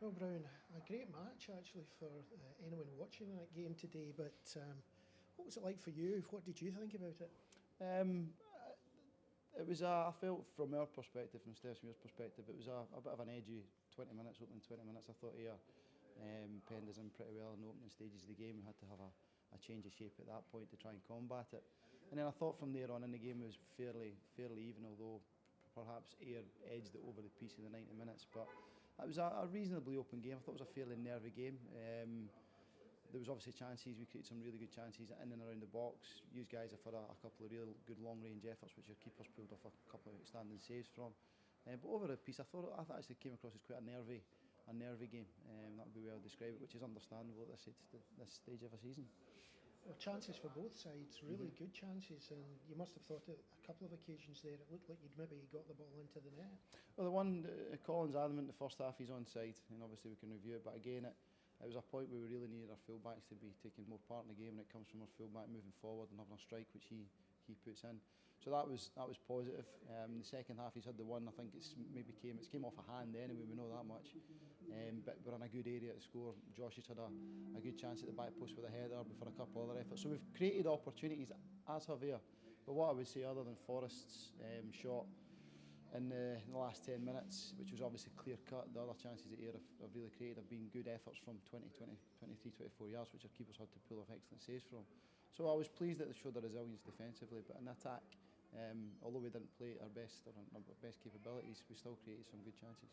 Well, Brown, a great match actually for anyone watching that game today. But what was it like for you? What did you think about it? Um, it was, I felt from our perspective, from Steve's perspective, it was a bit of an edgy 20 minutes, opening 20 minutes. I thought here, penned us in pretty well in the opening stages of the game. We had to have a change of shape at that point to try and combat it. And then I thought from there on in the game it was fairly even, although perhaps Ayr edged it over the piece in the 90 minutes. But it was a reasonably open game. I thought it was a fairly nervy game. There was obviously chances, we created some really good chances in and around the box. You guys have had a couple of real good long range efforts which your keepers pulled off a couple of outstanding saves from. But over the piece I thought it actually came across as quite a nervy game. That would be well described, which is understandable at this stage of a season. Well, chances for both sides, really good chances, and you must have thought at a couple of occasions there it looked like you'd maybe got the ball into the net. Well, the one, Colin's adamant the first half he's onside, and obviously we can review it, but again it was a point where we really needed our full-backs to be taking more part in the game, and it comes from our full-back moving forward and having a strike which he puts in. So that was positive. The second half he's had the one, I think it's came off a hand anyway, we know that much. But we're in a good area to score. Josh has had a good chance at the back post with a header before a couple other efforts. So we've created opportunities, as have Ayr. But what I would say, other than Forrest's shot in the last 10 minutes, which was obviously clear cut, the other chances that Ayr have really created have been good efforts from 20, 23, 24 yards, which our keepers had to pull off excellent saves from. So I was pleased that they showed their resilience defensively, but in attack, although we didn't play at our best capabilities, we still created some good chances.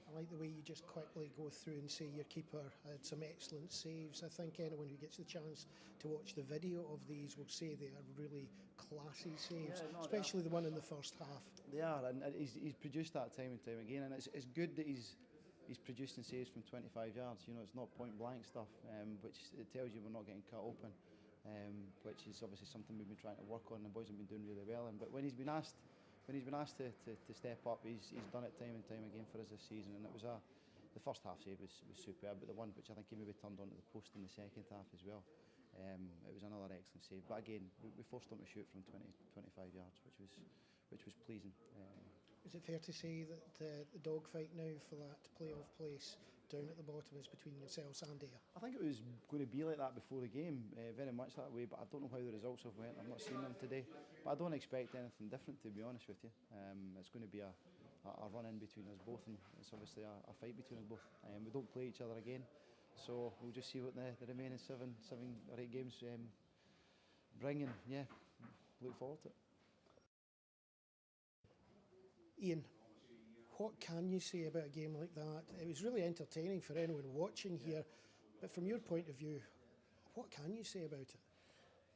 I like the way you just quickly go through and say your keeper had some excellent saves. I think anyone who gets the chance to watch the video of these will say they are really classy saves, especially the one in the first half. They are, and he's produced that time and time again, and it's good that he's producing saves from 25 yards. You know, it's not point blank stuff, which it tells you we're not getting cut open, which is obviously something we've been trying to work on, and the boys have been doing really well. But when he's been asked to step up, he's done it time and time again for us this season, and it was the first half save was superb, but the one which I think he maybe turned onto the post in the second half as well. It was another excellent save, but again we forced them to shoot from 20-25 yards, which was pleasing. Is it fair to say that the dogfight now for that playoff place down at the bottom is between yourselves and Ayr? I think it was going to be like that before the game, very much that way, but I don't know how the results have went. I've not seen them today, but I don't expect anything different, to be honest with you. It's going to be a run in between us both, and it's obviously a fight between us both. We don't play each other again, so we'll just see what the remaining seven or eight games bring, and yeah, look forward to it. Ian, what can you say about a game like that? It was really entertaining for anyone watching here, but from your point of view, what can you say about it?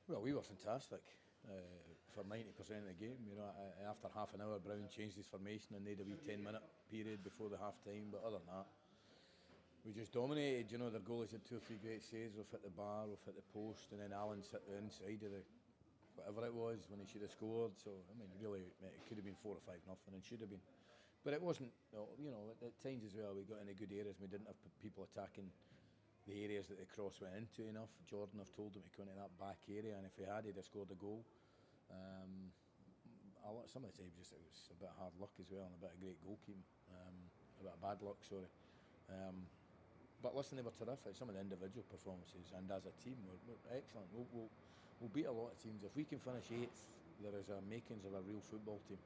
Well, we were fantastic for 90% of the game. You know, after half an hour, Brown changed his formation and they had a wee 10-minute period before the half time. But other than that, we just dominated. You know, their goalies had 2 or 3 great saves. We've hit the bar, we've hit the post, and then Alan's hit the inside of the whatever it was when he should have scored. So I mean, really, it could have been 4 or 5-0, and should have been. But it wasn't. You know, at times as well, we got into good areas. We didn't have people attacking the areas that the cross went into enough. Jordan have told him to go into that back area, and if he had, he'd have scored a goal. Some of the times it was a bit of hard luck as well, and a bit of great goalkeeping, a bit of bad luck, sorry. But listen, they were terrific. Some of the individual performances, and as a team, we're excellent. We'll beat a lot of teams. If we can finish 8th, there is a makings of a real football team.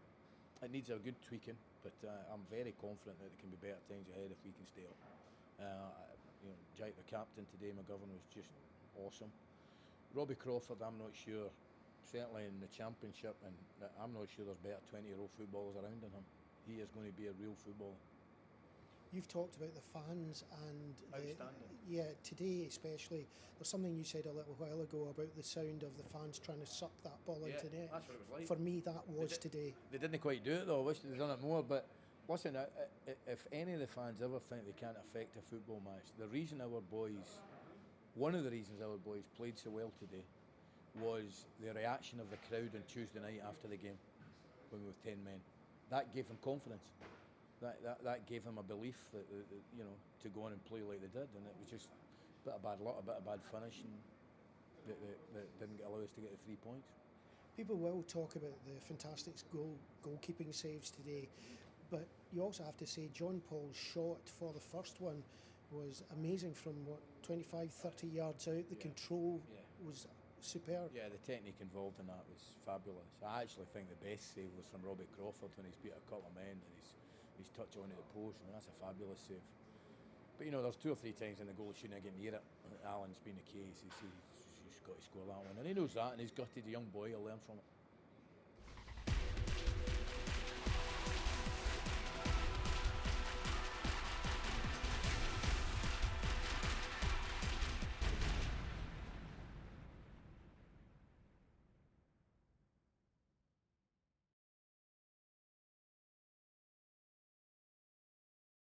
It needs a good tweaking, but I'm very confident that there can be better times ahead if we can stay up. You know, Jake, the captain today, McGovern, was just awesome. Robbie Crawford, I'm not sure, certainly in the championship, and I'm not sure there's better 20-year-old footballers around than him. He is going to be a real footballer. You've talked about the fans and outstanding. Yeah, today especially. There's something you said a little while ago about the sound of the fans trying to suck that ball into net. That's what it was like. For me, that was today. They didn't quite do it though. I wish they'd done it more. But listen, if any of the fans ever think they can't affect a football match, one of the reasons our boys played so well today was the reaction of the crowd on Tuesday night after the game when we were 10 men. That gave them confidence. That gave him a belief that you know, to go on and play like they did, and it was just a bit of bad luck, a bit of bad finish, and that didn't allow us to get the 3 points. People will talk about the fantastic goalkeeping saves today, but you also have to say John Paul's shot for the first one was amazing from, 25, 30 yards out. The control was superb. Yeah, the technique involved in that was fabulous. I actually think the best save was from Robbie Crawford when he's beat a couple of men and he's touch onto the post. I mean, that's a fabulous save. But there's 2 or 3 times in the goal he shouldn't get near it. Alan's been the case. He's got to score that one, and he knows that, and he's gutted. The young boy will learn from it.